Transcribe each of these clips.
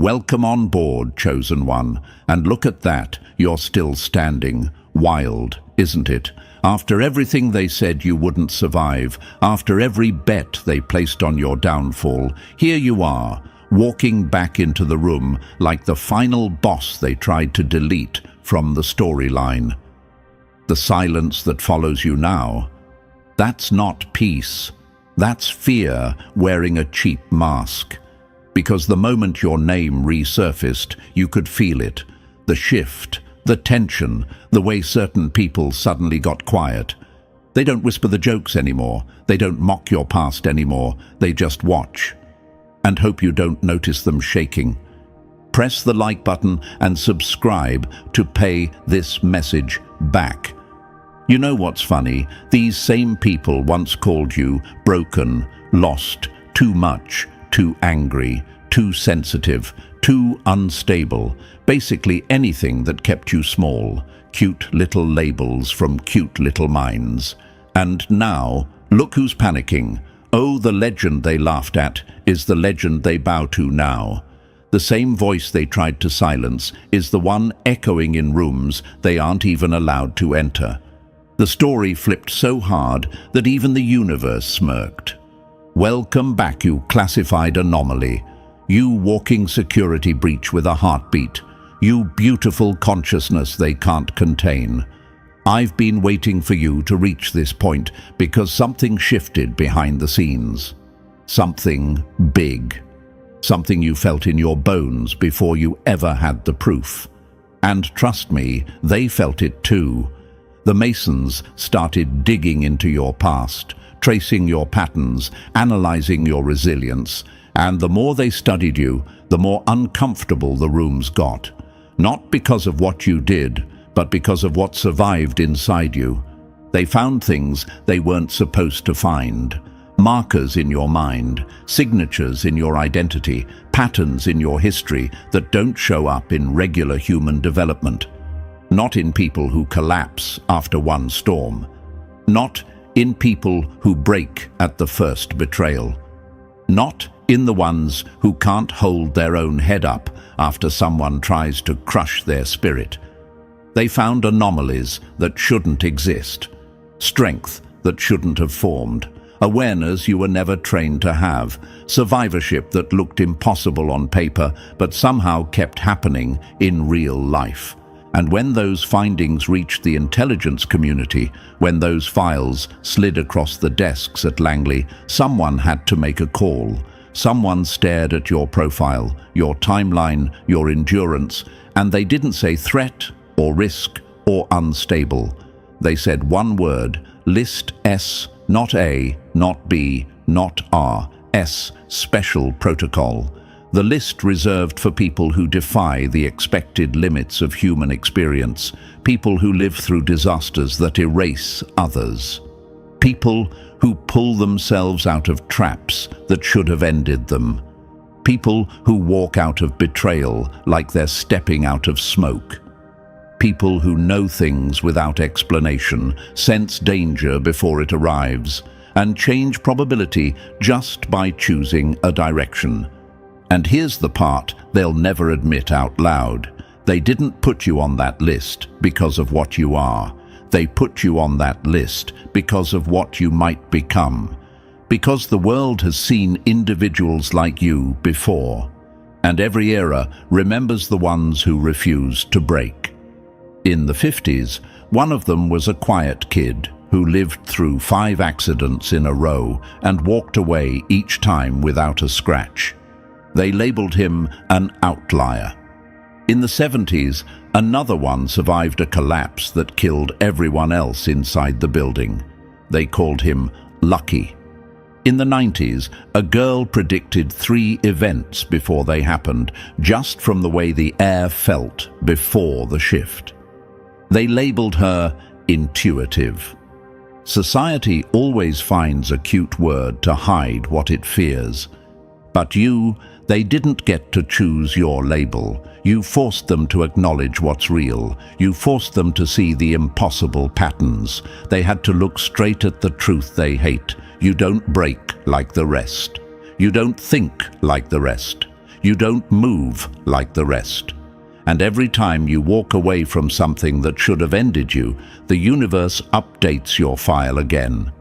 Welcome on board, chosen one. And look at that, you're still standing. Wild, isn't it? After everything they said you wouldn't survive, after every bet they placed on your downfall, here you are, walking back into the room like the final boss they tried to delete from the storyline. The silence that follows you now, that's not peace. That's fear wearing a cheap mask. Because the moment your name resurfaced, you could feel it. The shift, the tension, the way certain people suddenly got quiet. They don't whisper the jokes anymore. They don't mock your past anymore. They just watch. And hope you don't notice them shaking. Press the like button and subscribe to pay this message back. You know what's funny? These same people once called you broken, lost, too much, too angry, too sensitive, too unstable, basically anything that kept you small, cute little labels from cute little minds. And now, look who's panicking. Oh, the legend they laughed at is the legend they bow to now. The same voice they tried to silence is the one echoing in rooms they aren't even allowed to enter. The story flipped so hard that even the universe smirked. Welcome back, you classified anomaly. You walking security breach with a heartbeat. You beautiful consciousness they can't contain. I've been waiting for you to reach this point because something shifted behind the scenes. Something big. Something you felt in your bones before you ever had the proof. And trust me, they felt it too. The Masons started digging into your past, tracing your patterns, analyzing your resilience, and the more they studied you, the more uncomfortable the rooms got. Not because of what you did, but because of what survived inside you. They found things they weren't supposed to find. Markers in your mind, signatures in your identity, patterns in your history that don't show up in regular human development. Not in people who collapse after one storm. Not in people who break at the first betrayal. Not in the ones who can't hold their own head up after someone tries to crush their spirit. They found anomalies that shouldn't exist, strength that shouldn't have formed, awareness you were never trained to have, survivorship that looked impossible on paper but somehow kept happening in real life. And when those findings reached the intelligence community, when those files slid across the desks at Langley, someone had to make a call. Someone stared at your profile, your timeline, your endurance, and they didn't say threat or risk or unstable. They said one word, list S, not A, not B, not R, S, special protocol. The list reserved for people who defy the expected limits of human experience, people who live through disasters that erase others, people who pull themselves out of traps that should have ended them, people who walk out of betrayal like they're stepping out of smoke, people who know things without explanation, sense danger before it arrives, and change probability just by choosing a direction. And here's the part they'll never admit out loud. They didn't put you on that list because of what you are. They put you on that list because of what you might become. Because the world has seen individuals like you before. And every era remembers the ones who refused to break. In the 50s, one of them was a quiet kid who lived through 5 accidents in a row and walked away each time without a scratch. They labeled him an outlier. In the 70s, another one survived a collapse that killed everyone else inside the building. They called him lucky. In the 90s, a girl predicted 3 events before they happened, just from the way the air felt before the shift. They labeled her intuitive. Society always finds a cute word to hide what it fears. But they didn't get to choose your label. You forced them to acknowledge what's real. You forced them to see the impossible patterns. They had to look straight at the truth they hate. You don't break like the rest. You don't think like the rest. You don't move like the rest. And every time you walk away from something that should have ended you, the universe updates your file again.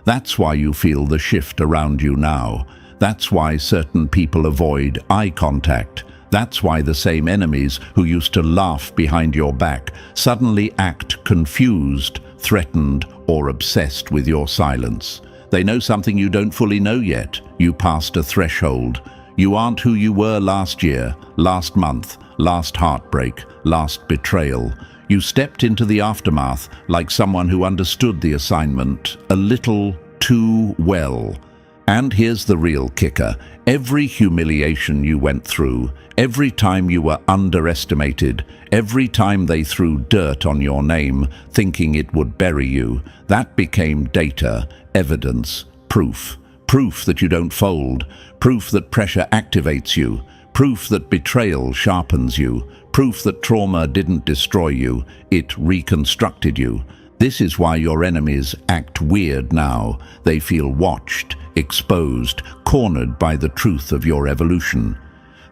That's why you feel the shift around you now. That's why certain people avoid eye contact. That's why the same enemies who used to laugh behind your back suddenly act confused, threatened, or obsessed with your silence. They know something you don't fully know yet. You passed a threshold. You aren't who you were last year, last month, last heartbreak, last betrayal. You stepped into the aftermath like someone who understood the assignment a little too well. And here's the real kicker. Every humiliation you went through, every time you were underestimated, every time they threw dirt on your name, thinking it would bury you, that became data, evidence, proof. Proof that you don't fold, proof that pressure activates you, proof that betrayal sharpens you, proof that trauma didn't destroy you, it reconstructed you. This is why your enemies act weird now. They feel watched, exposed, cornered by the truth of your evolution.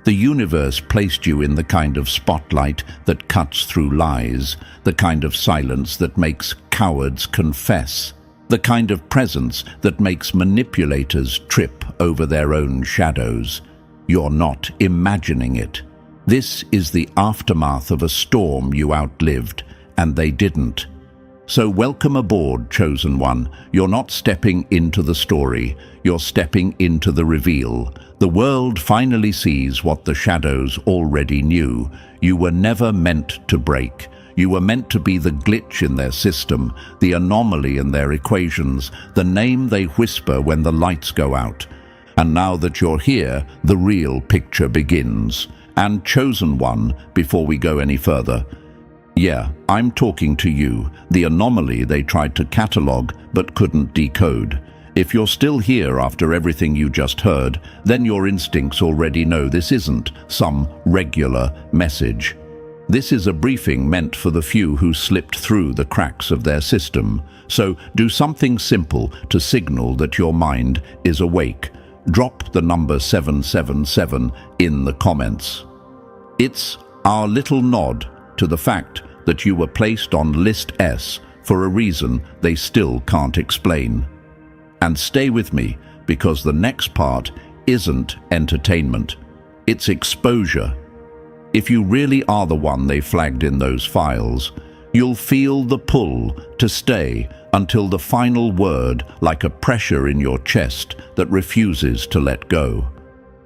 The universe placed you in the kind of spotlight that cuts through lies, the kind of silence that makes cowards confess, the kind of presence that makes manipulators trip over their own shadows. You're not imagining it. This is the aftermath of a storm you outlived, and they didn't. So welcome aboard, Chosen One. You're not stepping into the story, you're stepping into the reveal. The world finally sees what the shadows already knew. You were never meant to break. You were meant to be the glitch in their system, the anomaly in their equations, the name they whisper when the lights go out. And now that you're here, the real picture begins. And Chosen One, before we go any further, yeah, I'm talking to you, the anomaly they tried to catalog but couldn't decode. If you're still here after everything you just heard, then your instincts already know this isn't some regular message. This is a briefing meant for the few who slipped through the cracks of their system. So do something simple to signal that your mind is awake. Drop the number 777 in the comments. It's our little nod to the fact that you were placed on List S for a reason they still can't explain. And stay with me, because the next part isn't entertainment, it's exposure. If you really are the one they flagged in those files, you'll feel the pull to stay until the final word, like a pressure in your chest that refuses to let go.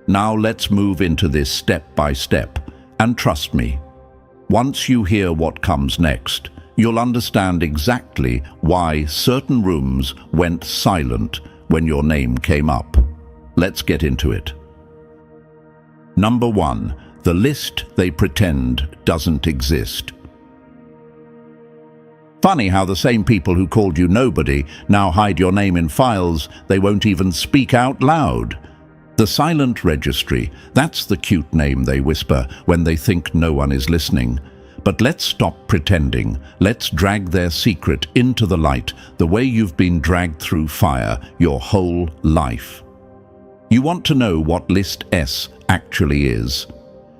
Now let's move into this step by step, and trust me, once you hear what comes next, you'll understand exactly why certain rooms went silent when your name came up. Let's get into it. Number 1. The list they pretend doesn't exist. Funny how the same people who called you nobody now hide your name in files they won't even speak out loud. The silent registry, that's the cute name they whisper when they think no one is listening. But let's stop pretending. Let's drag their secret into the light the way you've been dragged through fire your whole life. You want to know what List S actually is?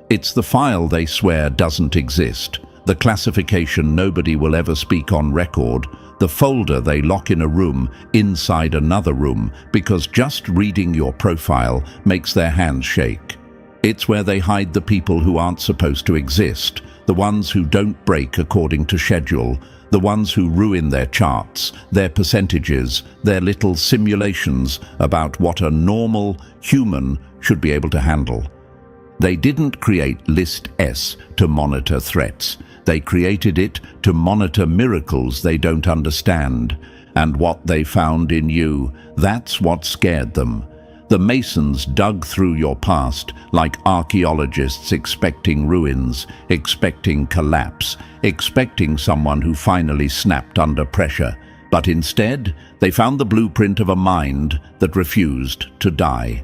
It's the file they swear doesn't exist, the classification nobody will ever speak on record, the folder they lock in a room inside another room because just reading your profile makes their hands shake. It's where they hide the people who aren't supposed to exist, the ones who don't break according to schedule, the ones who ruin their charts, their percentages, their little simulations about what a normal human should be able to handle. They didn't create List S to monitor threats. They created it to monitor miracles they don't understand. And what they found in you, that's what scared them. The Masons dug through your past like archaeologists expecting ruins, expecting collapse, expecting someone who finally snapped under pressure. But instead, they found the blueprint of a mind that refused to die.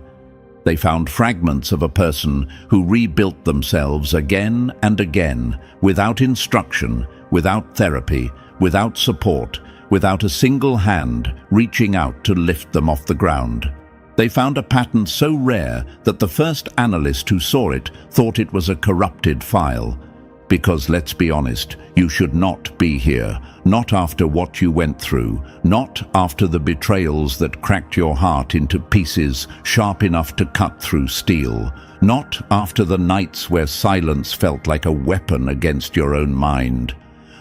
They found fragments of a person who rebuilt themselves again and again, without instruction, without therapy, without support, without a single hand reaching out to lift them off the ground. They found a pattern so rare that the first analyst who saw it thought it was a corrupted file. Because let's be honest, you should not be here, not after what you went through, not after the betrayals that cracked your heart into pieces sharp enough to cut through steel, not after the nights where silence felt like a weapon against your own mind,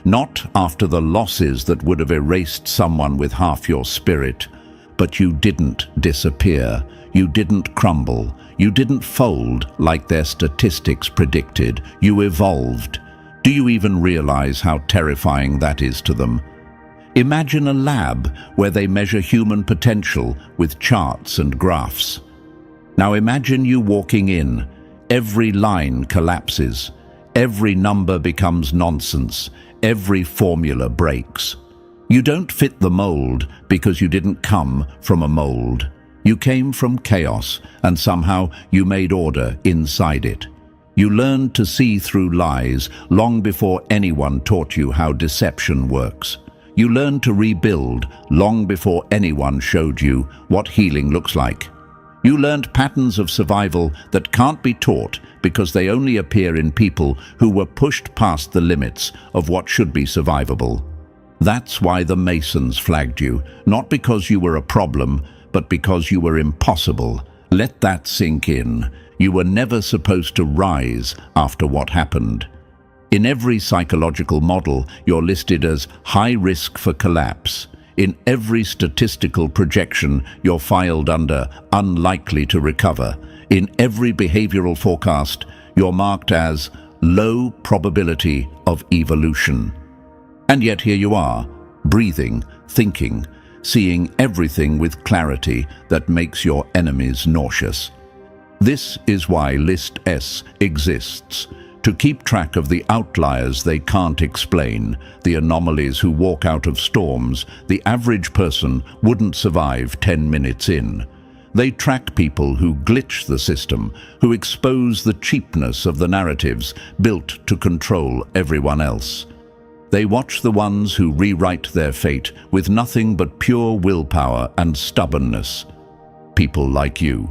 not after the losses that would have erased someone with half your spirit. But you didn't disappear, you didn't crumble, you didn't fold like their statistics predicted, you evolved. Do you even realize how terrifying that is to them? Imagine a lab where they measure human potential with charts and graphs. Now imagine you walking in, every line collapses, every number becomes nonsense, every formula breaks. You don't fit the mold because you didn't come from a mold. You came from chaos, and somehow you made order inside it. You learned to see through lies long before anyone taught you how deception works. You learned to rebuild long before anyone showed you what healing looks like. You learned patterns of survival that can't be taught because they only appear in people who were pushed past the limits of what should be survivable. That's why the Masons flagged you, not because you were a problem, but because you were impossible. Let that sink in. You were never supposed to rise after what happened. In every psychological model, you're listed as high risk for collapse. In every statistical projection, you're filed under unlikely to recover. In every behavioral forecast, you're marked as low probability of evolution. And yet here you are, breathing, thinking, seeing everything with clarity that makes your enemies nauseous. This is why List S exists, to keep track of the outliers they can't explain, the anomalies who walk out of storms the average person wouldn't survive 10 minutes in. They track people who glitch the system, who expose the cheapness of the narratives built to control everyone else. They watch the ones who rewrite their fate with nothing but pure willpower and stubbornness. People like you.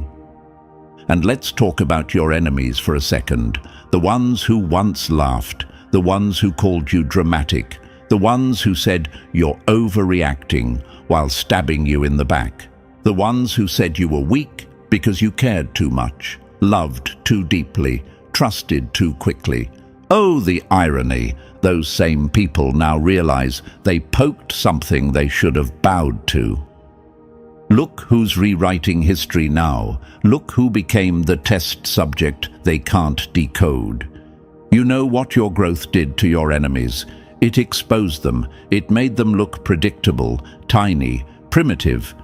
And let's talk about your enemies for a second. The ones who once laughed, the ones who called you dramatic, the ones who said you're overreacting while stabbing you in the back, the ones who said you were weak because you cared too much, loved too deeply, trusted too quickly. Oh, the irony! Those same people now realize they poked something they should have bowed to. Look who's rewriting history now. Look who became the test subject they can't decode. You know what your growth did to your enemies. It exposed them. It made them look predictable, tiny, primitive.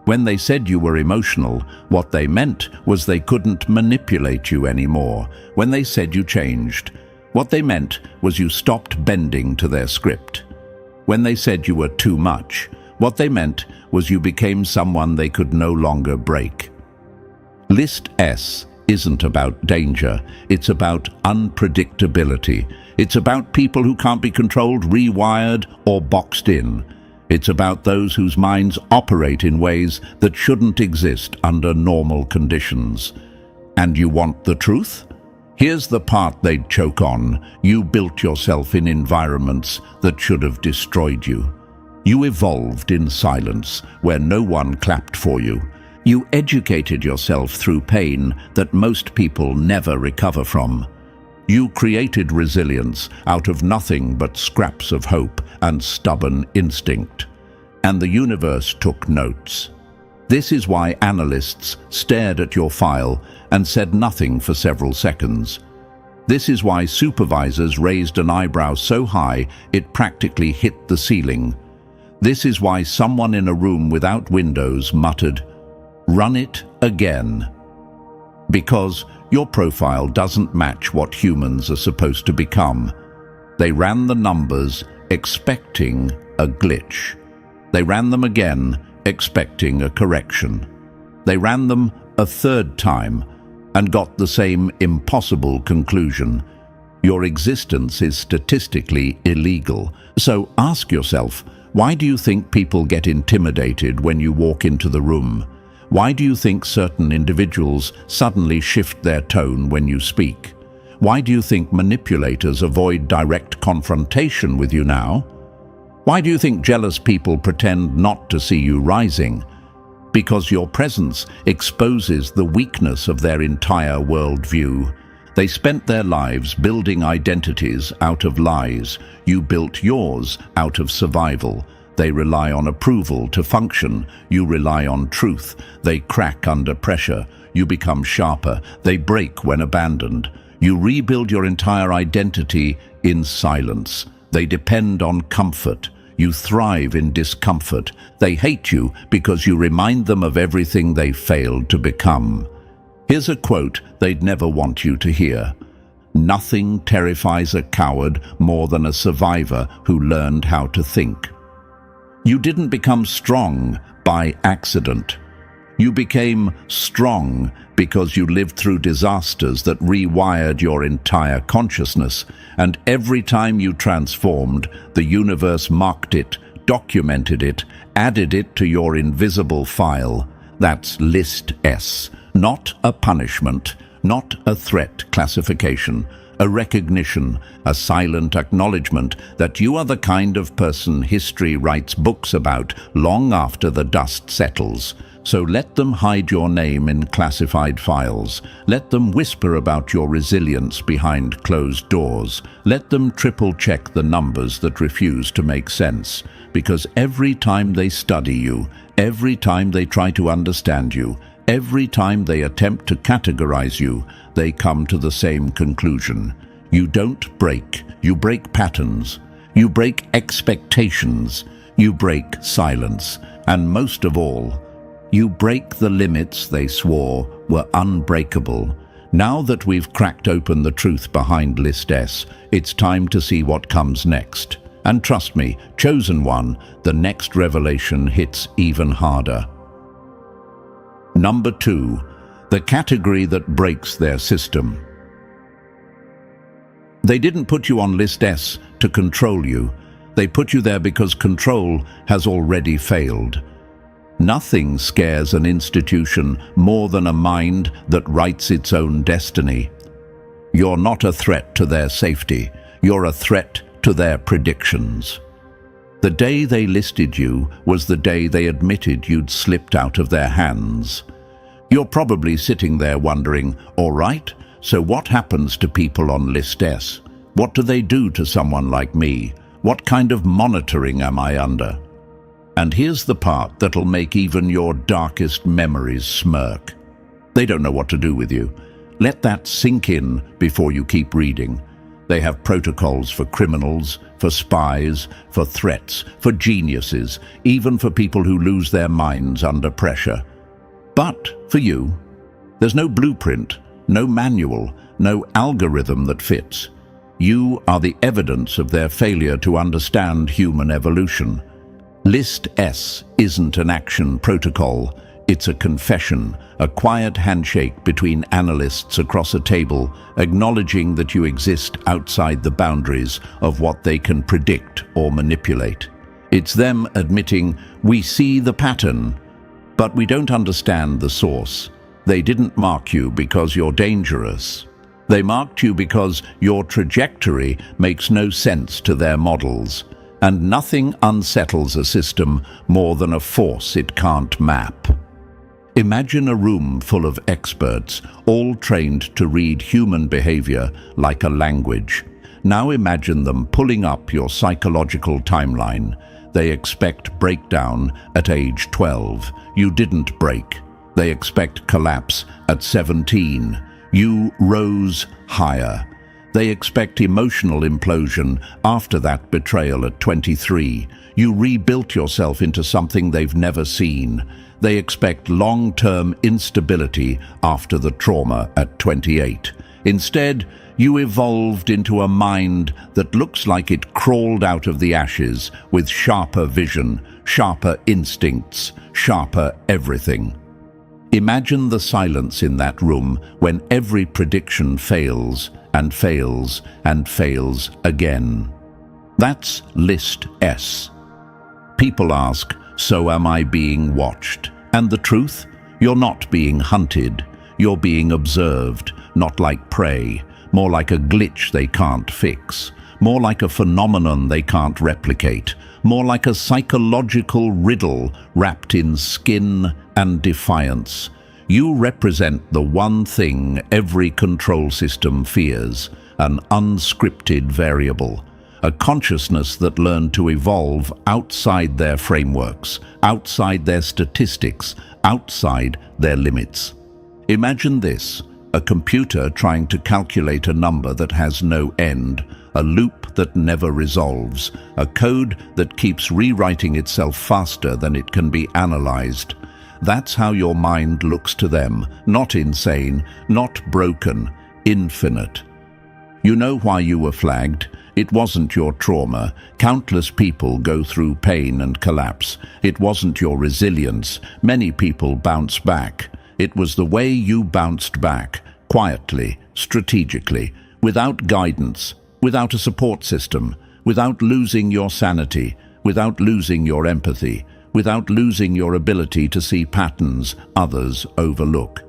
When they said you were emotional, what they meant was they couldn't manipulate you anymore. When they said you changed, what they meant was you stopped bending to their script. When they said you were too much, what they meant was you became someone they could no longer break. List S isn't about danger, it's about unpredictability. It's about people who can't be controlled, rewired, or boxed in. It's about those whose minds operate in ways that shouldn't exist under normal conditions. And you want the truth? Here's the part they'd choke on. You built yourself in environments that should have destroyed you. You evolved in silence, where no one clapped for you. You educated yourself through pain that most people never recover from. You created resilience out of nothing but scraps of hope and stubborn instinct. And the universe took notes. This is why analysts stared at your file and said nothing for several seconds. This is why supervisors raised an eyebrow so high it practically hit the ceiling. This is why someone in a room without windows muttered, "Run it again." Because your profile doesn't match what humans are supposed to become. They ran the numbers expecting a glitch. They ran them again, expecting a correction. They ran them a third time and got the same impossible conclusion. Your existence is statistically illegal. So ask yourself, why do you think people get intimidated when you walk into the room? Why do you think certain individuals suddenly shift their tone when you speak? Why do you think manipulators avoid direct confrontation with you now? Why do you think jealous people pretend not to see you rising? Because your presence exposes the weakness of their entire worldview. They spent their lives building identities out of lies. You built yours out of survival. They rely on approval to function. You rely on truth. They crack under pressure. You become sharper. They break when abandoned. You rebuild your entire identity in silence. They depend on comfort. You thrive in discomfort. They hate you because you remind them of everything they failed to become. Here's a quote they'd never want you to hear. Nothing terrifies a coward more than a survivor who learned how to think. You didn't become strong by accident. You became strong because you lived through disasters that rewired your entire consciousness, and every time you transformed, the universe marked it, documented it, added it to your invisible file. That's List S. Not a punishment, not a threat classification, a recognition, a silent acknowledgement that you are the kind of person history writes books about long after the dust settles. So let them hide your name in classified files. Let them whisper about your resilience behind closed doors. Let them triple-check the numbers that refuse to make sense. Because every time they study you, every time they try to understand you, every time they attempt to categorize you, they come to the same conclusion. You don't break. You break patterns. You break expectations. You break silence. And most of all, you break the limits they swore were unbreakable. Now that we've cracked open the truth behind List S, it's time to see what comes next. And trust me, chosen one, the next revelation hits even harder. Number 2, the category that breaks their system. They didn't put you on List S to control you. They put you there because control has already failed. Nothing scares an institution more than a mind that writes its own destiny. You're not a threat to their safety. You're a threat to their predictions. The day they listed you was the day they admitted you'd slipped out of their hands. You're probably sitting there wondering, all right, so what happens to people on List S? What do they do to someone like me? What kind of monitoring am I under? And here's the part that'll make even your darkest memories smirk. They don't know what to do with you. Let that sink in before you keep reading. They have protocols for criminals, for spies, for threats, for geniuses, even for people who lose their minds under pressure. But for you, there's no blueprint, no manual, no algorithm that fits. You are the evidence of their failure to understand human evolution. List S isn't an action protocol. It's a confession, a quiet handshake between analysts across a table, acknowledging that you exist outside the boundaries of what they can predict or manipulate. It's them admitting, we see the pattern, but we don't understand the source. They didn't mark you because you're dangerous. They marked you because your trajectory makes no sense to their models. And nothing unsettles a system more than a force it can't map. Imagine a room full of experts, all trained to read human behavior like a language. Now imagine them pulling up your psychological timeline. They expect breakdown at age 12. You didn't break. They expect collapse at 17. You rose higher. They expect emotional implosion after that betrayal at 23. You rebuilt yourself into something they've never seen. They expect long-term instability after the trauma at 28. Instead, you evolved into a mind that looks like it crawled out of the ashes with sharper vision, sharper instincts, sharper everything. Imagine the silence in that room when every prediction fails and fails and fails again. That's List S. People ask, so am I being watched? And the truth? You're not being hunted. You're being observed, not like prey, more like a glitch they can't fix, more like a phenomenon they can't replicate, more like a psychological riddle wrapped in skin and defiance. You represent the one thing every control system fears, an unscripted variable, a consciousness that learned to evolve outside their frameworks, outside their statistics, outside their limits. Imagine this, a computer trying to calculate a number that has no end, a loop that never resolves, a code that keeps rewriting itself faster than it can be analyzed. That's how your mind looks to them, not insane, not broken, infinite. You know why you were flagged? It wasn't your trauma. Countless people go through pain and collapse. It wasn't your resilience. Many people bounce back. It was the way you bounced back, quietly, strategically, without guidance, without a support system, without losing your sanity, without losing your empathy, without losing your ability to see patterns others overlook.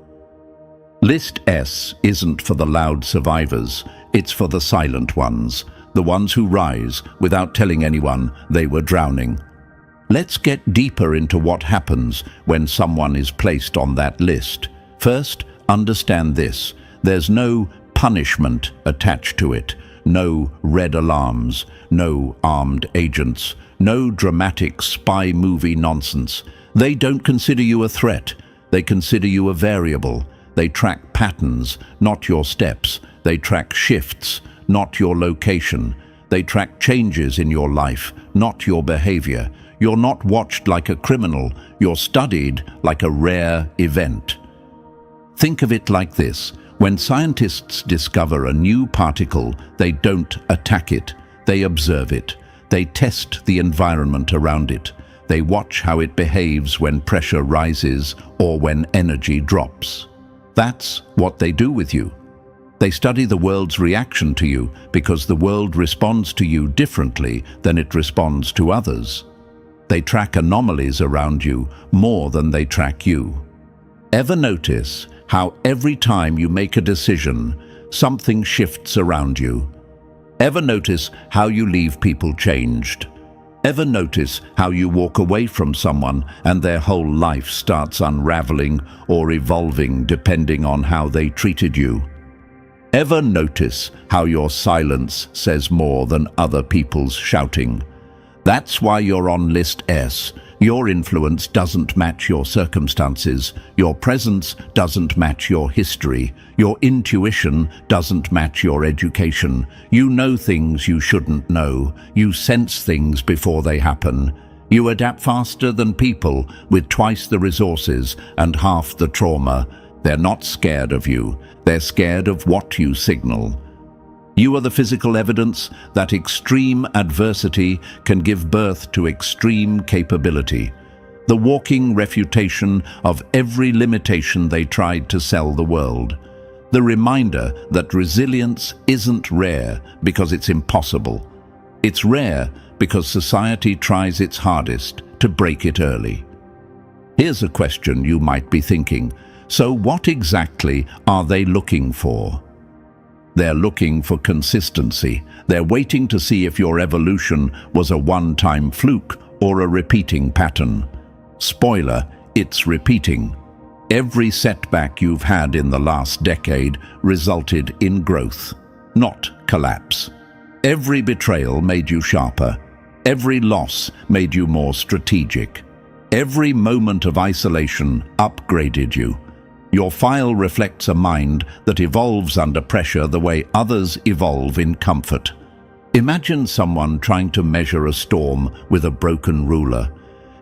List S isn't for the loud survivors, it's for the silent ones, the ones who rise without telling anyone they were drowning. Let's get deeper into what happens when someone is placed on that list. First, understand this. There's no punishment attached to it, no red alarms, no armed agents, no dramatic spy movie nonsense. They don't consider you a threat. They consider you a variable. They track patterns, not your steps. They track shifts, not your location. They track changes in your life, not your behavior. You're not watched like a criminal. You're studied like a rare event. Think of it like this. When scientists discover a new particle, they don't attack it. They observe it. They test the environment around it. They watch how it behaves when pressure rises or when energy drops. That's what they do with you. They study the world's reaction to you because the world responds to you differently than it responds to others. They track anomalies around you more than they track you. Ever notice how every time you make a decision, something shifts around you? Ever notice how you leave people changed? Ever notice how you walk away from someone and their whole life starts unraveling or evolving depending on how they treated you? Ever notice how your silence says more than other people's shouting? That's why you're on list S. Your influence doesn't match your circumstances. Your presence doesn't match your history. Your intuition doesn't match your education. You know things you shouldn't know. You sense things before they happen. You adapt faster than people with twice the resources and half the trauma. They're not scared of you. They're scared of what you signal. You are the physical evidence that extreme adversity can give birth to extreme capability. The walking refutation of every limitation they tried to sell the world. The reminder that resilience isn't rare because it's impossible. It's rare because society tries its hardest to break it early. Here's a question you might be thinking. So what exactly are they looking for? They're looking for consistency. They're waiting to see if your evolution was a one-time fluke or a repeating pattern. Spoiler, it's repeating. Every setback you've had in the last decade resulted in growth, not collapse. Every betrayal made you sharper. Every loss made you more strategic. Every moment of isolation upgraded you. Your file reflects a mind that evolves under pressure the way others evolve in comfort. Imagine someone trying to measure a storm with a broken ruler.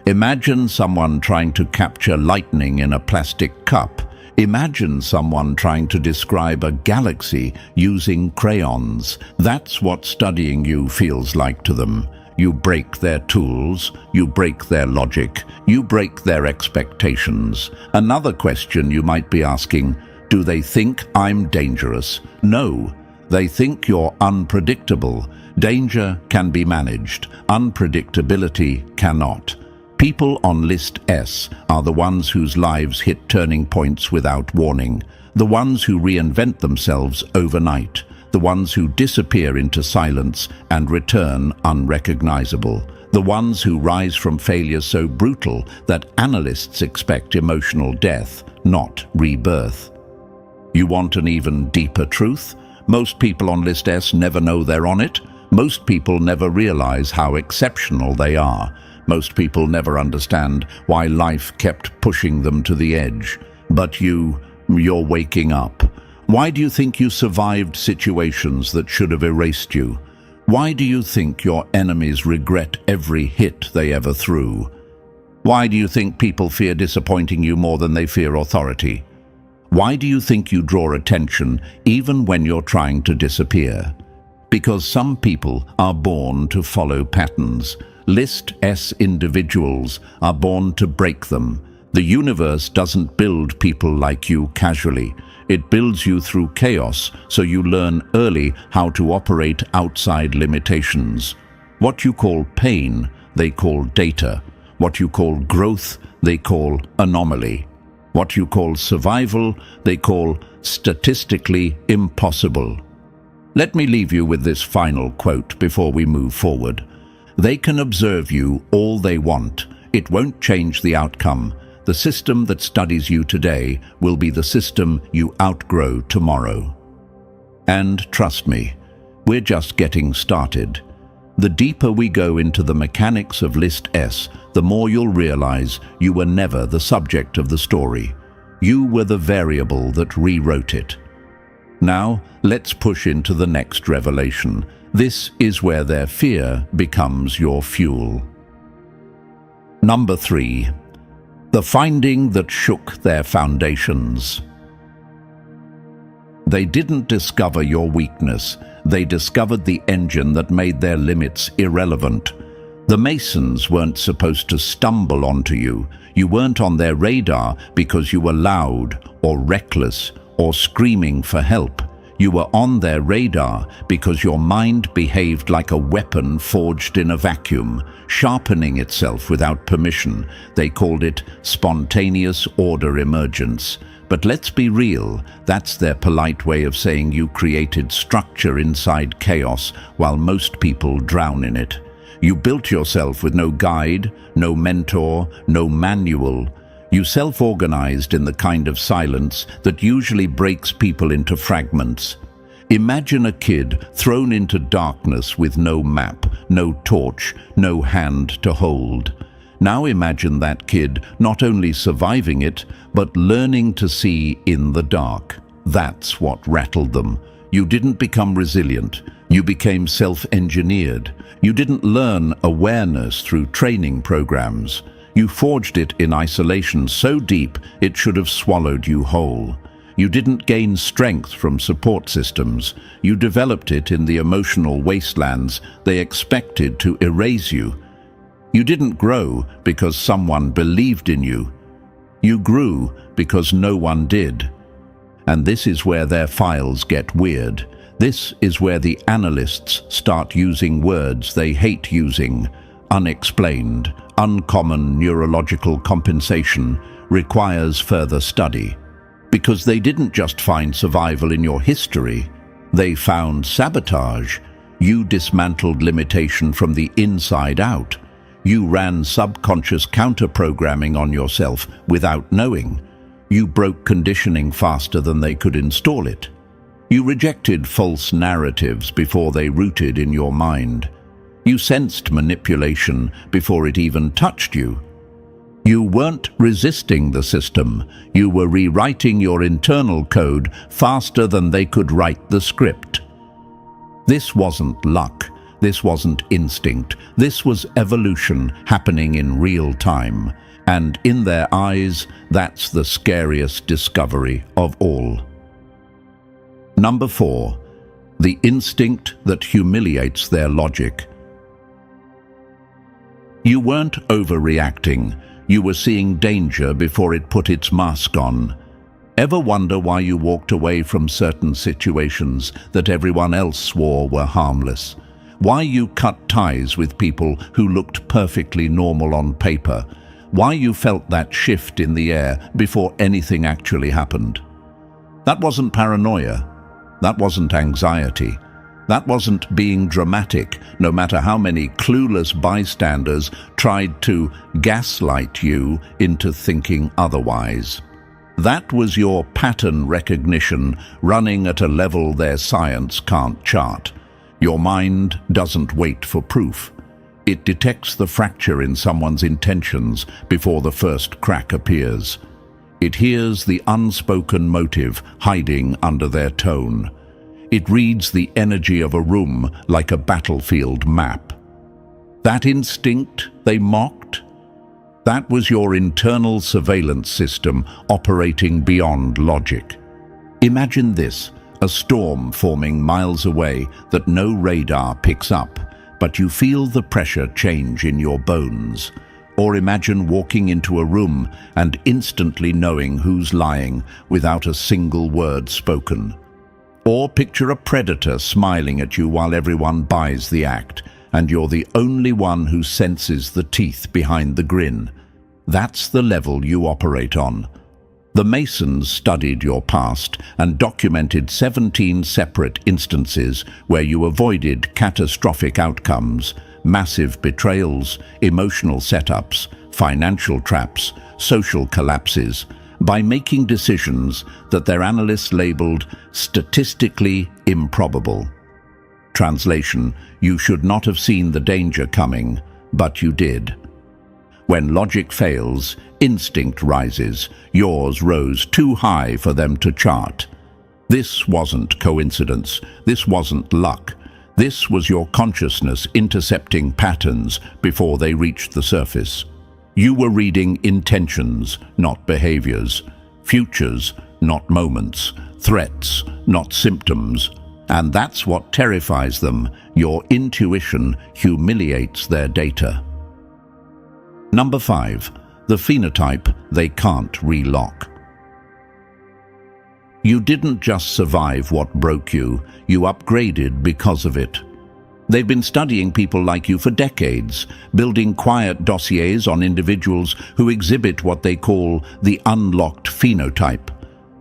Imagine someone trying to capture lightning in a plastic cup. Imagine someone trying to describe a galaxy using crayons. That's what studying you feels like to them. You break their tools, you break their logic, you break their expectations. Another question you might be asking, do they think I'm dangerous? No, they think you're unpredictable. Danger can be managed, unpredictability cannot. People on list S are the ones whose lives hit turning points without warning, the ones who reinvent themselves overnight, the ones who disappear into silence and return unrecognizable, the ones who rise from failure so brutal that analysts expect emotional death, not rebirth. You want an even deeper truth? Most people on list S never know they're on it. Most people never realize how exceptional they are. Most people never understand why life kept pushing them to the edge. But you're waking up. Why do you think you survived situations that should have erased you? Why do you think your enemies regret every hit they ever threw? Why do you think people fear disappointing you more than they fear authority? Why do you think you draw attention even when you're trying to disappear? Because some people are born to follow patterns. List S individuals are born to break them. The universe doesn't build people like you casually. It builds you through chaos, so you learn early how to operate outside limitations. What you call pain, they call data. What you call growth, they call anomaly. What you call survival, they call statistically impossible. Let me leave you with this final quote before we move forward. They can observe you all they want. It won't change the outcome. The system that studies you today will be the system you outgrow tomorrow. And trust me, we're just getting started. The deeper we go into the mechanics of List S, the more you'll realize you were never the subject of the story. You were the variable that rewrote it. Now, let's push into the next revelation. This is where their fear becomes your fuel. Number 3. The finding that shook their foundations. They didn't discover your weakness. They discovered the engine that made their limits irrelevant. The Masons weren't supposed to stumble onto you. You weren't on their radar because you were loud or reckless or screaming for help. You were on their radar because your mind behaved like a weapon forged in a vacuum, sharpening itself without permission. They called it spontaneous order emergence. But let's be real, that's their polite way of saying you created structure inside chaos while most people drown in it. You built yourself with no guide, no mentor, no manual. You self-organized in the kind of silence that usually breaks people into fragments. Imagine a kid thrown into darkness with no map, no torch, no hand to hold. Now imagine that kid not only surviving it, but learning to see in the dark. That's what rattled them. You didn't become resilient. You became self-engineered. You didn't learn awareness through training programs. You forged it in isolation so deep it should have swallowed you whole. You didn't gain strength from support systems. You developed it in the emotional wastelands they expected to erase you. You didn't grow because someone believed in you. You grew because no one did. And this is where their files get weird. This is where the analysts start using words they hate using. Unexplained, uncommon neurological compensation requires further study. Because they didn't just find survival in your history, they found sabotage. You dismantled limitation from the inside out. You ran subconscious counter-programming on yourself without knowing. You broke conditioning faster than they could install it. You rejected false narratives before they rooted in your mind. You sensed manipulation before it even touched you. You weren't resisting the system. You were rewriting your internal code faster than they could write the script. This wasn't luck. This wasn't instinct. This was evolution happening in real time. And in their eyes, that's the scariest discovery of all. Number 4. The instinct that humiliates their logic. You weren't overreacting. You were seeing danger before it put its mask on. Ever wonder why you walked away from certain situations that everyone else swore were harmless? Why you cut ties with people who looked perfectly normal on paper. Why you felt that shift in the air before anything actually happened. That wasn't paranoia. That wasn't anxiety. That wasn't being dramatic, no matter how many clueless bystanders tried to gaslight you into thinking otherwise. That was your pattern recognition running at a level their science can't chart. Your mind doesn't wait for proof. It detects the fracture in someone's intentions before the first crack appears. It hears the unspoken motive hiding under their tone. It reads the energy of a room like a battlefield map. That instinct they mocked? That was your internal surveillance system operating beyond logic. Imagine this, a storm forming miles away that no radar picks up, but you feel the pressure change in your bones. Or imagine walking into a room and instantly knowing who's lying without a single word spoken. Or picture a predator smiling at you while everyone buys the act, and you're the only one who senses the teeth behind the grin. That's the level you operate on. The Masons studied your past and documented 17 separate instances where you avoided catastrophic outcomes, massive betrayals, emotional setups, financial traps, social collapses, by making decisions that their analysts labeled statistically improbable. Translation: you should not have seen the danger coming, but you did. When logic fails, instinct rises. Yours rose too high for them to chart. This wasn't coincidence. This wasn't luck. This was your consciousness intercepting patterns before they reached the surface. You were reading intentions, not behaviors, futures, not moments, threats, not symptoms. And that's what terrifies them. Your intuition humiliates their data. Number 5. The phenotype they can't relock. You didn't just survive what broke you, you upgraded because of it. They've been studying people like you for decades, building quiet dossiers on individuals who exhibit what they call the unlocked phenotype.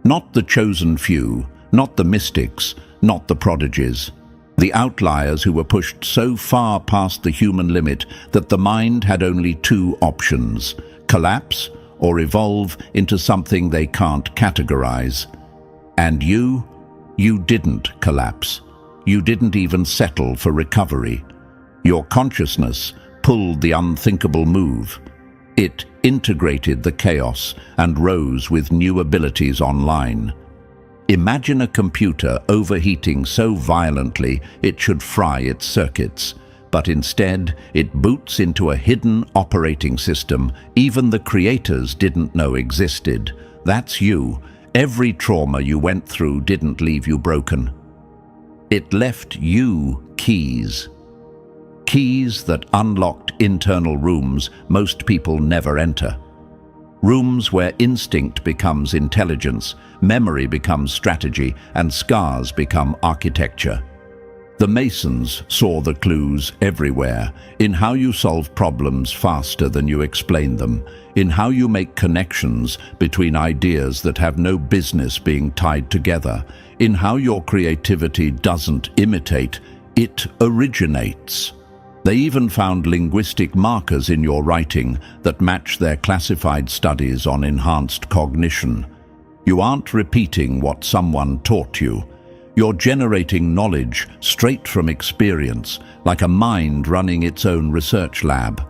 Not the chosen few, not the mystics, not the prodigies. The outliers who were pushed so far past the human limit that the mind had only two options: collapse or evolve into something they can't categorize. And you didn't collapse. You didn't even settle for recovery. Your consciousness pulled the unthinkable move. It integrated the chaos and rose with new abilities online. Imagine a computer overheating so violently it should fry its circuits, but instead it boots into a hidden operating system even the creators didn't know existed. That's you. Every trauma you went through didn't leave you broken. It left you keys. Keys that unlocked internal rooms most people never enter. Rooms where instinct becomes intelligence, memory becomes strategy, and scars become architecture. The Masons saw the clues everywhere, in how you solve problems faster than you explain them, in how you make connections between ideas that have no business being tied together, in how your creativity doesn't imitate, it originates. They even found linguistic markers in your writing that match their classified studies on enhanced cognition. You aren't repeating what someone taught you. You're generating knowledge straight from experience, like a mind running its own research lab.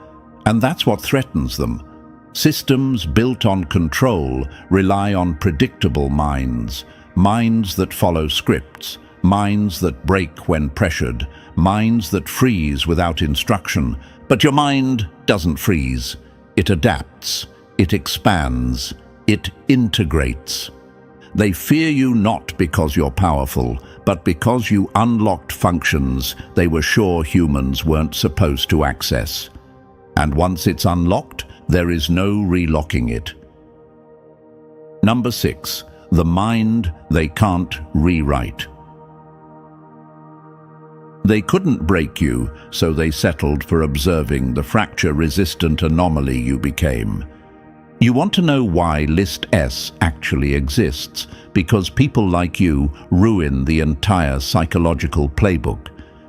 And that's what threatens them. Systems built on control rely on predictable minds, minds that follow scripts, minds that break when pressured, minds that freeze without instruction. But your mind doesn't freeze. It adapts, it expands, it integrates. They fear you not because you're powerful, but because you unlocked functions they were sure humans weren't supposed to access. And once it's unlocked, there is no relocking it. Number 6. The mind they can't rewrite. They couldn't break you, so they settled for observing the fracture-resistant anomaly you became. You want to know why List S actually exists? Because people like you ruin the entire psychological playbook.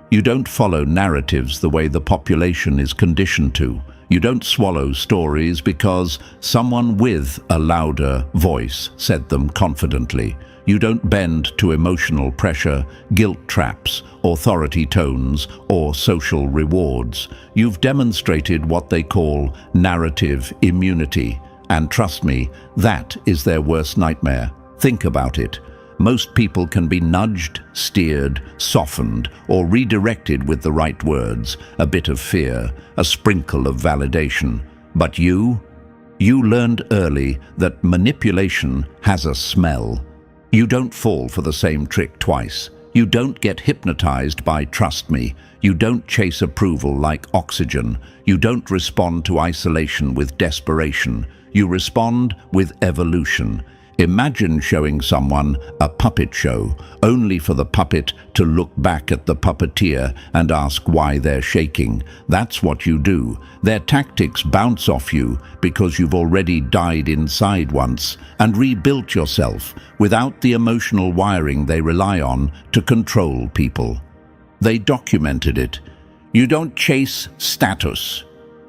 You don't follow narratives the way the population is conditioned to. You don't swallow stories because someone with a louder voice said them confidently. You don't bend to emotional pressure, guilt traps, authority tones, or social rewards. You've demonstrated what they call narrative immunity. And trust me, that is their worst nightmare. Think about it. Most people can be nudged, steered, softened, or redirected with the right words, a bit of fear, a sprinkle of validation. But you learned early that manipulation has a smell. You don't fall for the same trick twice. You don't get hypnotized by trust me. You don't chase approval like oxygen. You don't respond to isolation with desperation. You respond with evolution. Imagine showing someone a puppet show, only for the puppet to look back at the puppeteer and ask why they're shaking. That's what you do. Their tactics bounce off you because you've already died inside once and rebuilt yourself without the emotional wiring they rely on to control people. They documented it. You don't chase status.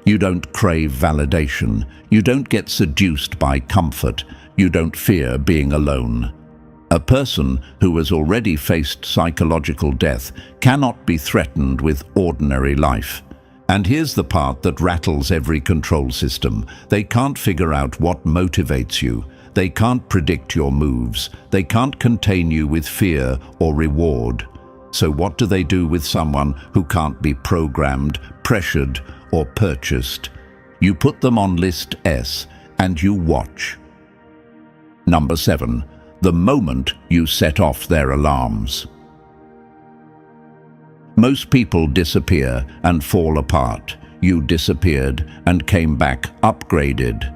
You don't crave validation. You don't get seduced by comfort. You don't fear being alone. A person who has already faced psychological death cannot be threatened with ordinary life. And here's the part that rattles every control system. They can't figure out what motivates you. They can't predict your moves. They can't contain you with fear or reward. So what do they do with someone who can't be programmed, pressured, or purchased? You put them on List S and you watch. Number 7. The moment you set off their alarms. Most people disappear and fall apart. You disappeared and came back upgraded.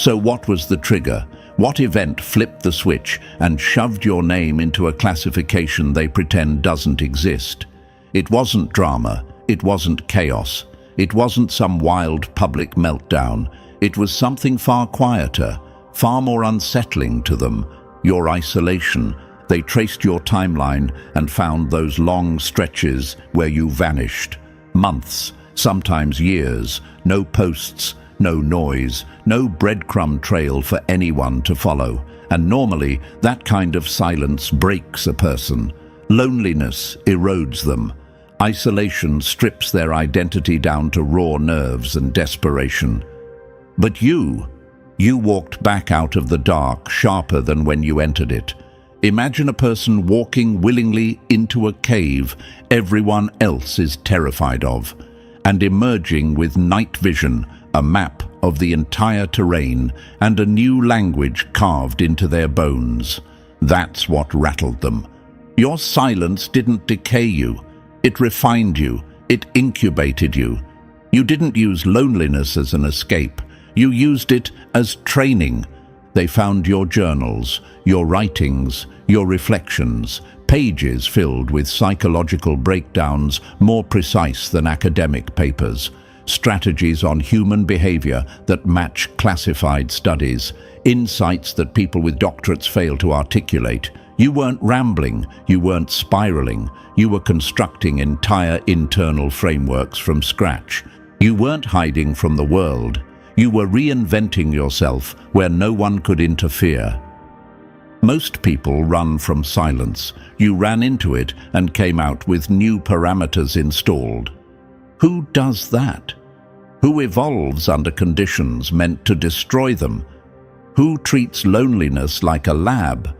So what was the trigger? What event flipped the switch and shoved your name into a classification they pretend doesn't exist? It wasn't drama. It wasn't chaos. It wasn't some wild public meltdown. It was something far quieter, far more unsettling to them. Your isolation. They traced your timeline and found those long stretches where you vanished. Months, sometimes years, no posts, no noise, no breadcrumb trail for anyone to follow. And normally, that kind of silence breaks a person. Loneliness erodes them. Isolation strips their identity down to raw nerves and desperation. But you walked back out of the dark sharper than when you entered it. Imagine a person walking willingly into a cave everyone else is terrified of, and emerging with night vision, a map of the entire terrain, and a new language carved into their bones. That's what rattled them. Your silence didn't decay you. It refined you. It incubated you. You didn't use loneliness as an escape. You used it as training. They found your journals, your writings, your reflections, pages filled with psychological breakdowns more precise than academic papers, strategies on human behavior that match classified studies, insights that people with doctorates fail to articulate. You weren't rambling, you weren't spiraling, you were constructing entire internal frameworks from scratch. You weren't hiding from the world. You were reinventing yourself where no one could interfere. Most people run from silence. You ran into it and came out with new parameters installed. Who does that? Who evolves under conditions meant to destroy them? Who treats loneliness like a lab?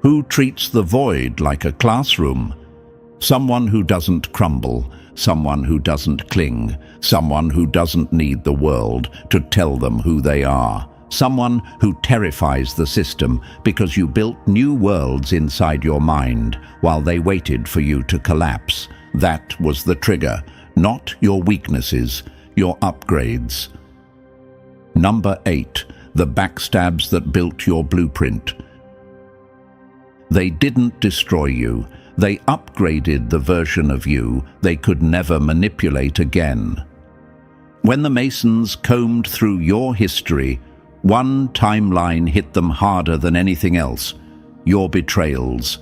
Who treats the void like a classroom? Someone who doesn't crumble, someone who doesn't cling, someone who doesn't need the world to tell them who they are, someone who terrifies the system because you built new worlds inside your mind while they waited for you to collapse. That was the trigger, not your weaknesses, your upgrades. Number 8. The backstabs that built your blueprint. They didn't destroy you. They upgraded the version of you they could never manipulate again. When the Masons combed through your history, one timeline hit them harder than anything else: your betrayals.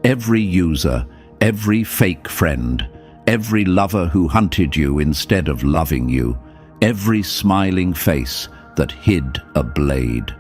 Every user, every fake friend, every lover who hunted you instead of loving you, every smiling face that hid a blade.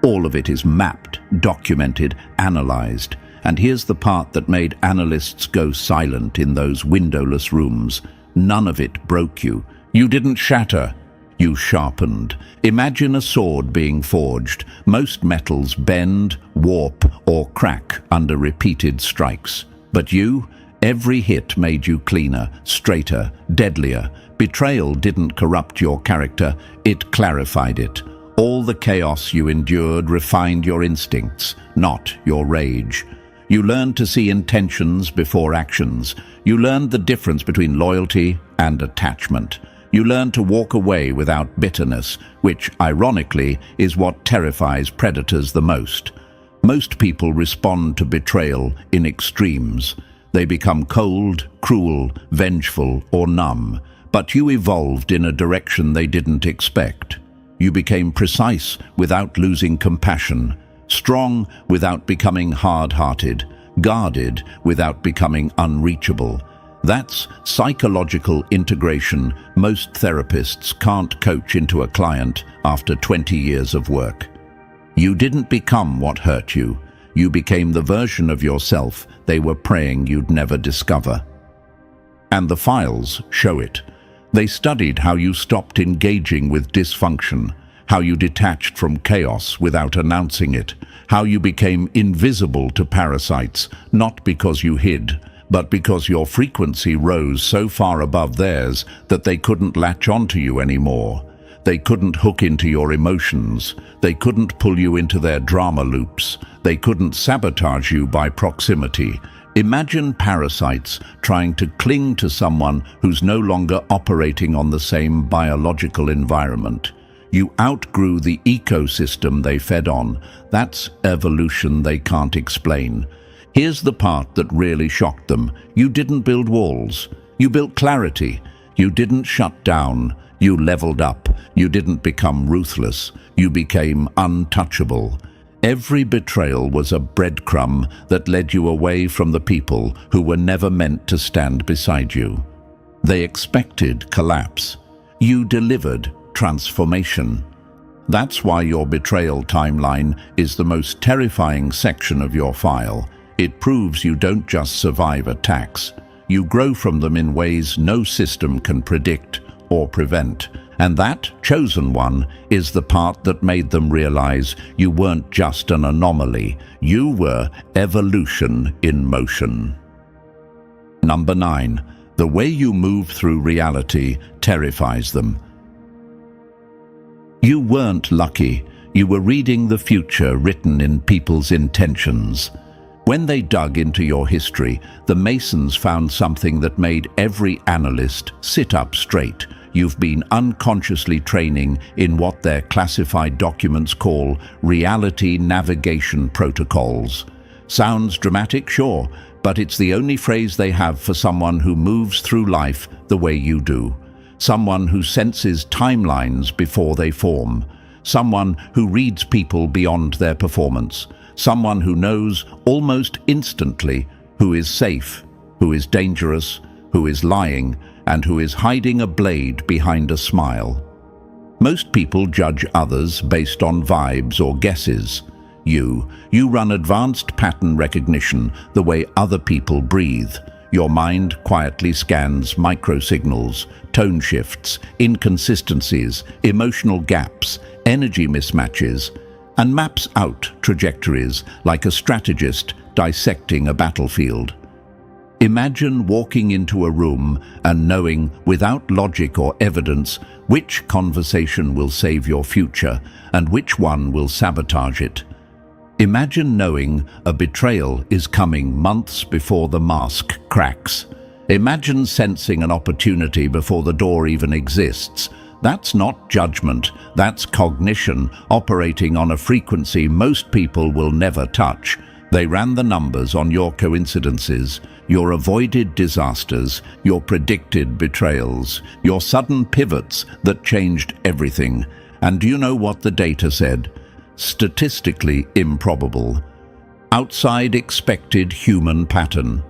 All of it is mapped, documented, analyzed. And here's the part that made analysts go silent in those windowless rooms. None of it broke you. You didn't shatter. You sharpened. Imagine a sword being forged. Most metals bend, warp, or crack under repeated strikes. But you, every hit made you cleaner, straighter, deadlier. Betrayal didn't corrupt your character, it clarified it. All the chaos you endured refined your instincts, not your rage. You learned to see intentions before actions. You learned the difference between loyalty and attachment. You learn to walk away without bitterness, which, ironically, is what terrifies predators the most. Most people respond to betrayal in extremes. They become cold, cruel, vengeful, or numb. But you evolved in a direction they didn't expect. You became precise without losing compassion, strong without becoming hard-hearted, guarded without becoming unreachable. That's psychological integration most therapists can't coach into a client after 20 years of work. You didn't become what hurt you. You became the version of yourself they were praying you'd never discover. And the files show it. They studied how you stopped engaging with dysfunction, how you detached from chaos without announcing it, how you became invisible to parasites, not because you hid, but because your frequency rose so far above theirs that they couldn't latch onto you anymore. They couldn't hook into your emotions. They couldn't pull you into their drama loops. They couldn't sabotage you by proximity. Imagine parasites trying to cling to someone who's no longer operating on the same biological environment. You outgrew the ecosystem they fed on. That's evolution they can't explain. Here's the part that really shocked them. You didn't build walls. You built clarity. You didn't shut down. You leveled up. You didn't become ruthless. You became untouchable. Every betrayal was a breadcrumb that led you away from the people who were never meant to stand beside you. They expected collapse. You delivered transformation. That's why your betrayal timeline is the most terrifying section of your file. It proves you don't just survive attacks. You grow from them in ways no system can predict or prevent. And that chosen one is the part that made them realize you weren't just an anomaly. You were evolution in motion. Number 9. The way you move through reality terrifies them. You weren't lucky. You were reading the future written in people's intentions. When they dug into your history, the Masons found something that made every analyst sit up straight. You've been unconsciously training in what their classified documents call reality navigation protocols. Sounds dramatic, sure, but it's the only phrase they have for someone who moves through life the way you do. Someone who senses timelines before they form. Someone who reads people beyond their performance. Someone who knows almost instantly who is safe, who is dangerous, who is lying, and who is hiding a blade behind a smile. Most people judge others based on vibes or guesses. You run advanced pattern recognition the way other people breathe. Your mind quietly scans microsignals, tone shifts, inconsistencies, emotional gaps, energy mismatches, and maps out trajectories like a strategist dissecting a battlefield. Imagine walking into a room and knowing, without logic or evidence, which conversation will save your future and which one will sabotage it. Imagine knowing a betrayal is coming months before the mask cracks. Imagine sensing an opportunity before the door even exists. That's not judgment, that's cognition operating on a frequency most people will never touch. They ran the numbers on your coincidences, your avoided disasters, your predicted betrayals, your sudden pivots that changed everything. And do you know what the data said? Statistically improbable. Outside expected human pattern.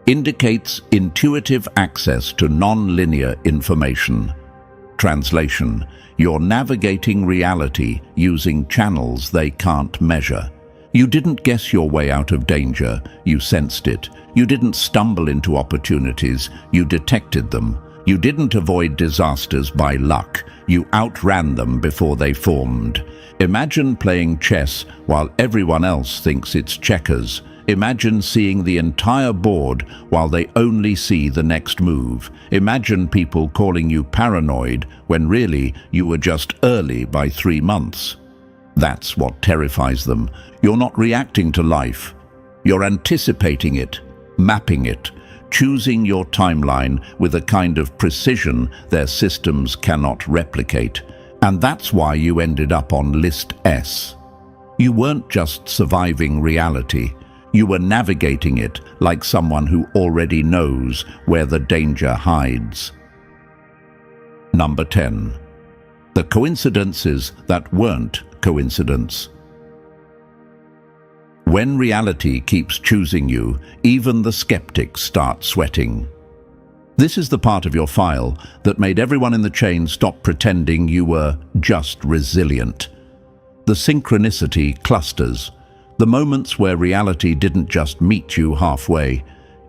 Indicates intuitive access to non-linear information. Translation: you're navigating reality using channels they can't measure. You didn't guess your way out of danger, you sensed it. You didn't stumble into opportunities, you detected them. You didn't avoid disasters by luck, you outran them before they formed. Imagine playing chess while everyone else thinks it's checkers. Imagine seeing the entire board while they only see the next move. Imagine people calling you paranoid when really you were just early by 3 months. That's what terrifies them. You're not reacting to life. You're anticipating it, mapping it, choosing your timeline with a kind of precision their systems cannot replicate. And that's why you ended up on List S. You weren't just surviving reality. You were navigating it like someone who already knows where the danger hides. Number 10. The coincidences that weren't coincidence. When reality keeps choosing you, even the skeptics start sweating. This is the part of your file that made everyone in the chain stop pretending you were just resilient. The synchronicity clusters. The moments where reality didn't just meet you halfway.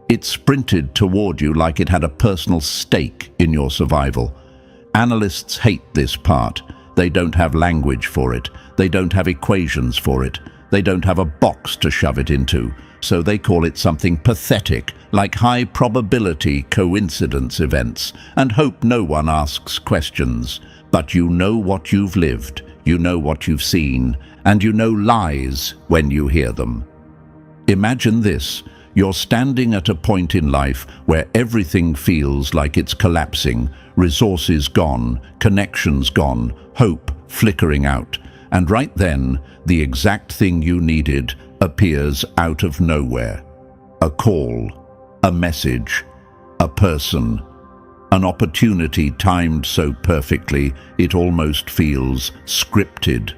It sprinted toward you like it had a personal stake in your survival. Analysts hate this part. They don't have language for it. They don't have equations for it. They don't have a box to shove it into. So they call it something pathetic, like high-probability coincidence events, and hope no one asks questions. But you know what you've lived. You know what you've seen. And you know lies when you hear them. Imagine this. You're standing at a point in life where everything feels like it's collapsing, resources gone, connections gone, hope flickering out. And right then, the exact thing you needed appears out of nowhere. A call, a message, a person, an opportunity timed so perfectly it almost feels scripted.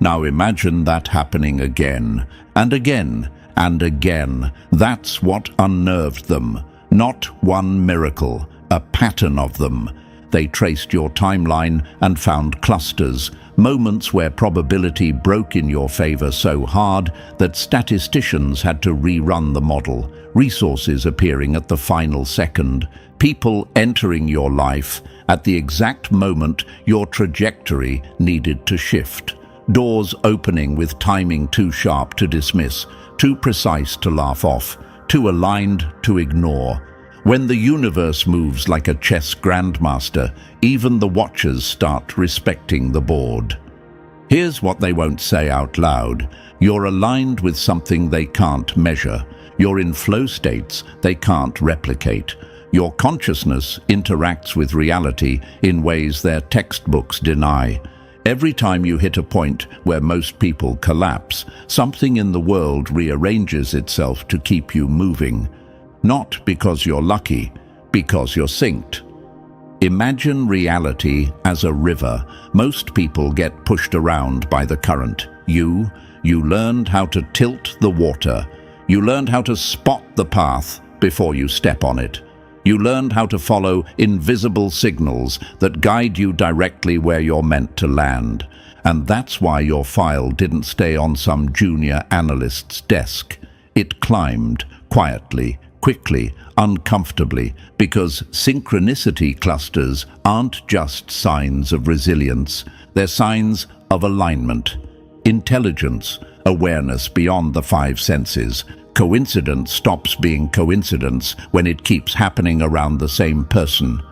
Now imagine that happening again, and again, and again. That's what unnerved them. Not one miracle, a pattern of them. They traced your timeline and found clusters, moments where probability broke in your favor so hard that statisticians had to rerun the model, resources appearing at the final second, people entering your life at the exact moment your trajectory needed to shift. Doors opening with timing too sharp to dismiss, too precise to laugh off, too aligned to ignore. When the universe moves like a chess grandmaster, even the watchers start respecting the board. Here's what they won't say out loud. You're aligned with something they can't measure. You're in flow states they can't replicate. Your consciousness interacts with reality in ways their textbooks deny. Every time you hit a point where most people collapse, something in the world rearranges itself to keep you moving. Not because you're lucky, because you're synced. Imagine reality as a river. Most people get pushed around by the current. You learned how to tilt the water. You learned how to spot the path before you step on it. You learned how to follow invisible signals that guide you directly where you're meant to land. And that's why your file didn't stay on some junior analyst's desk. It climbed quietly, quickly, uncomfortably, because synchronicity clusters aren't just signs of resilience. They're signs of alignment, intelligence, awareness beyond the 5 senses. Coincidence stops being coincidence when it keeps happening around the same person.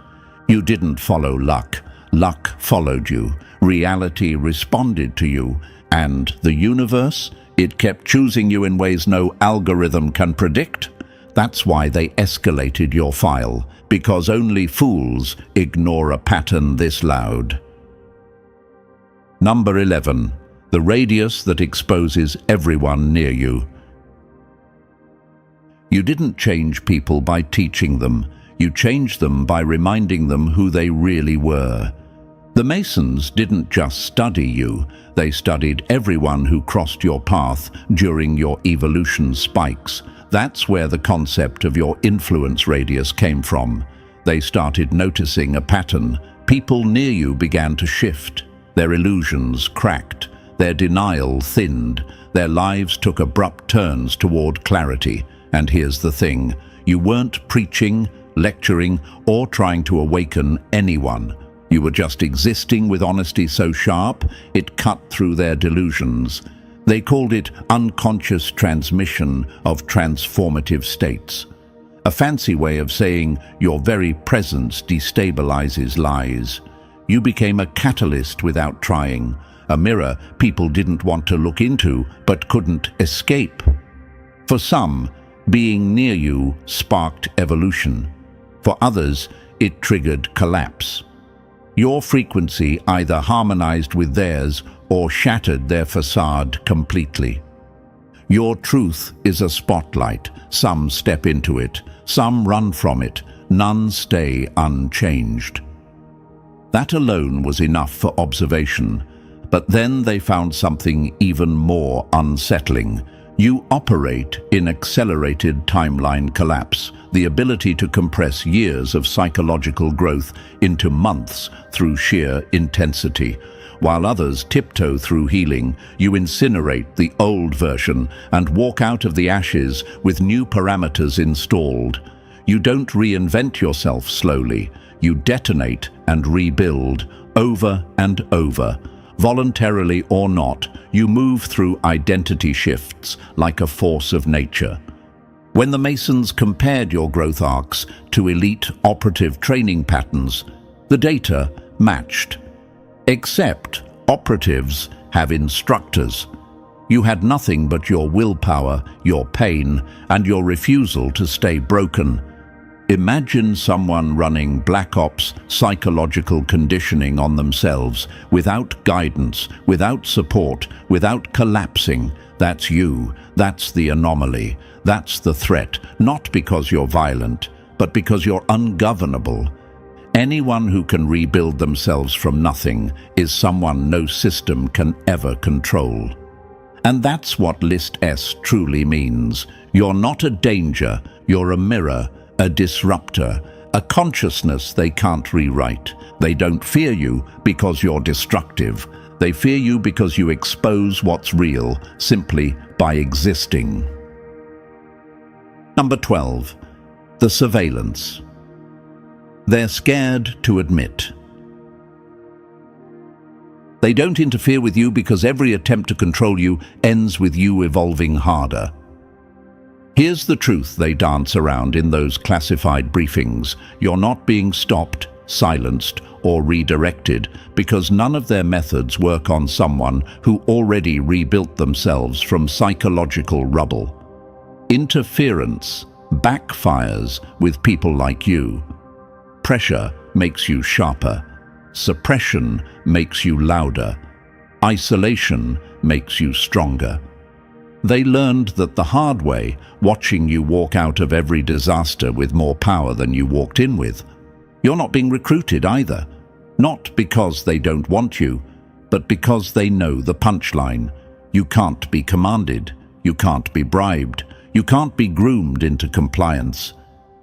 You didn't follow luck. Luck followed you. Reality responded to you. And the universe? It kept choosing you in ways no algorithm can predict. That's why they escalated your file, because only fools ignore a pattern this loud. Number 11. the radius that exposes everyone near you. You didn't change people by teaching them. You changed them by reminding them who they really were. The Masons didn't just study you, they studied everyone who crossed your path during your evolution spikes. That's where the concept of your influence radius came from. They started noticing a pattern. People near you began to shift. Their illusions cracked. Their denial thinned. Their lives took abrupt turns toward clarity. And here's the thing, you weren't preaching, lecturing, or trying to awaken anyone. You were just existing with honesty so sharp, it cut through their delusions. They called it unconscious transmission of transformative states. A fancy way of saying your very presence destabilizes lies. You became a catalyst without trying, a mirror people didn't want to look into but couldn't escape. For some, being near you sparked evolution. For others, it triggered collapse. Your frequency either harmonized with theirs or shattered their facade completely. Your truth is a spotlight. Some step into it, some run from it, none stay unchanged. That alone was enough for observation, but then they found something even more unsettling. You operate in accelerated timeline collapse, the ability to compress years of psychological growth into months through sheer intensity. While others tiptoe through healing, you incinerate the old version and walk out of the ashes with new parameters installed. You don't reinvent yourself slowly. You detonate and rebuild over and over. Voluntarily or not, you move through identity shifts like a force of nature. When the Masons compared your growth arcs to elite operative training patterns, the data matched. Except operatives have instructors. You had nothing but your willpower, your pain, and your refusal to stay broken. Imagine someone running Black Ops psychological conditioning on themselves, without guidance, without support, without collapsing. That's you. That's the anomaly. That's the threat, not because you're violent, but because you're ungovernable. Anyone who can rebuild themselves from nothing is someone no system can ever control. And that's what List S truly means. You're not a danger, you're a mirror, a disruptor, a consciousness they can't rewrite. They don't fear you because you're destructive. They fear you because you expose what's real simply by existing. Number 12. The surveillance. They're scared to admit. They don't interfere with you because every attempt to control you ends with you evolving harder. Here's the truth they dance around in those classified briefings. You're not being stopped, silenced, or redirected because none of their methods work on someone who already rebuilt themselves from psychological rubble. Interference backfires with people like you. Pressure makes you sharper. Suppression makes you louder. Isolation makes you stronger. They learned that the hard way, watching you walk out of every disaster with more power than you walked in with. You're not being recruited either. Not because they don't want you, but because they know the punchline. You can't be commanded. You can't be bribed. You can't be groomed into compliance.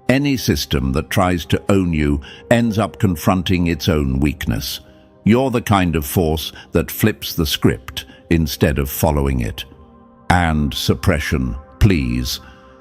Any system that tries to own you ends up confronting its own weakness. You're the kind of force that flips the script instead of following it. And suppression, please.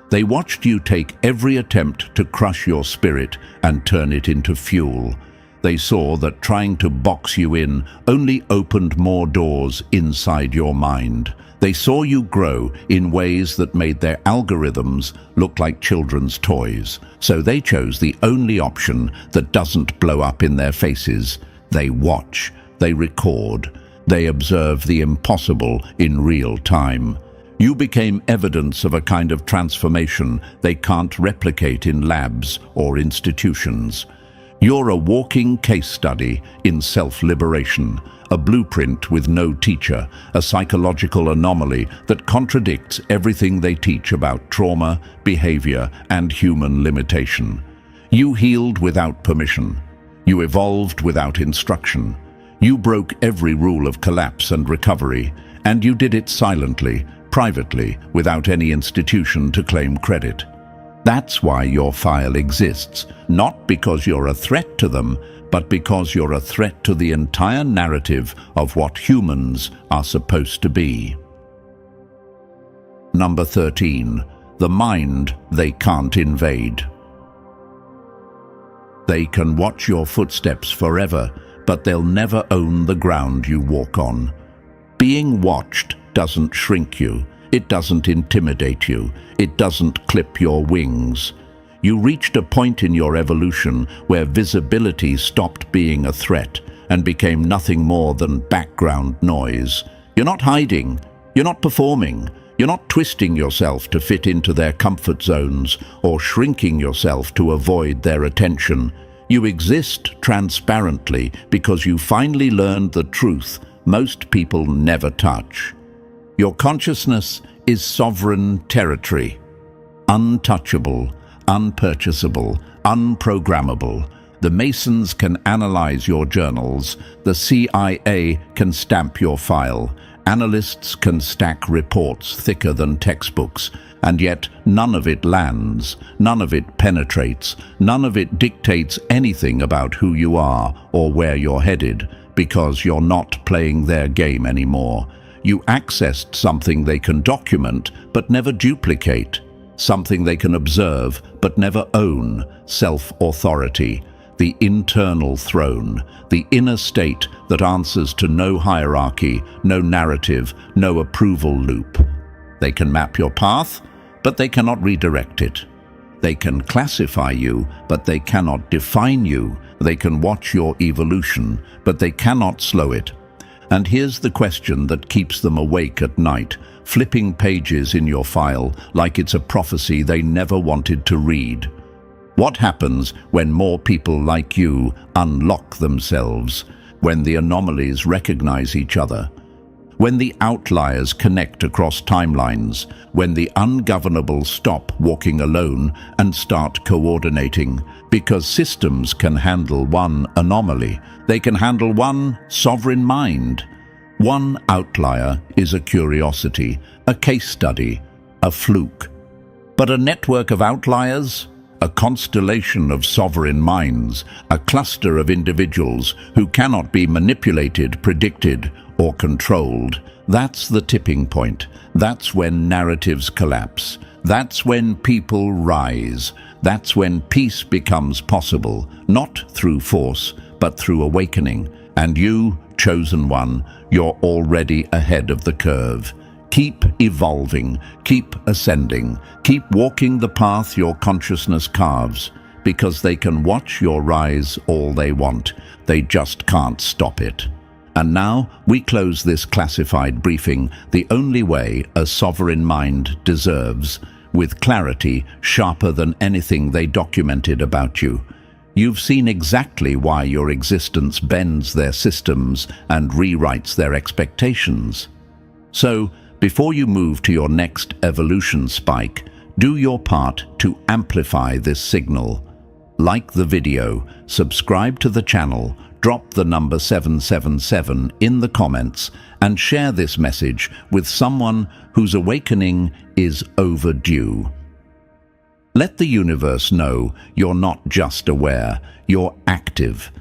They watched you take every attempt to crush your spirit and turn it into fuel. They saw that trying to box you in only opened more doors inside your mind. They saw you grow in ways that made their algorithms look like children's toys. So they chose the only option that doesn't blow up in their faces. They watch, they record, they observe the impossible in real time. You became evidence of a kind of transformation they can't replicate in labs or institutions. You're a walking case study in self-liberation, a blueprint with no teacher, a psychological anomaly that contradicts everything they teach about trauma, behavior, and human limitation. You healed without permission. You evolved without instruction. You broke every rule of collapse and recovery, and you did it silently, privately, without any institution to claim credit. That's why your file exists, not because you're a threat to them, but because you're a threat to the entire narrative of what humans are supposed to be. Number 13. The mind they can't invade. They can watch your footsteps forever, but they'll never own the ground you walk on. Being watched doesn't shrink you. It doesn't intimidate you. It doesn't clip your wings. You reached a point in your evolution where visibility stopped being a threat and became nothing more than background noise. You're not hiding. You're not performing. You're not twisting yourself to fit into their comfort zones or shrinking yourself to avoid their attention. You exist transparently because you finally learned the truth most people never touch. Your consciousness is sovereign territory, untouchable, unpurchasable, unprogrammable. The Masons can analyze your journals. The CIA can stamp your file. Analysts can stack reports thicker than textbooks, and yet none of it lands, none of it penetrates, none of it dictates anything about who you are or where you're headed, because you're not playing their game anymore. You accessed something they can document but never duplicate, something they can observe but never own: self-authority, the internal throne, the inner state that answers to no hierarchy, no narrative, no approval loop. They can map your path, but they cannot redirect it. They can classify you, but they cannot define you. They can watch your evolution, but they cannot slow it. And here's the question that keeps them awake at night, flipping pages in your file like it's a prophecy they never wanted to read. What happens when more people like you unlock themselves? When the anomalies recognize each other? When the outliers connect across timelines? When the ungovernable stop walking alone and start coordinating? Because systems can handle one anomaly. They can handle one sovereign mind. One outlier is a curiosity, a case study, a fluke. But a network of outliers? A constellation of sovereign minds, a cluster of individuals who cannot be manipulated, predicted, or controlled. That's the tipping point. That's when narratives collapse. That's when people rise. That's when peace becomes possible, not through force, but through awakening. And you, chosen one, you're already ahead of the curve. Keep evolving, keep ascending, keep walking the path your consciousness carves, because they can watch your rise all they want. They just can't stop it. And now we close this classified briefing the only way a sovereign mind deserves, with clarity sharper than anything they documented about you. You've seen exactly why your existence bends their systems and rewrites their expectations. So, before you move to your next evolution spike, do your part to amplify this signal. Like the video, subscribe to the channel, drop the number 777 in the comments, and share this message with someone whose awakening is overdue. Let the universe know you're not just aware, you're active,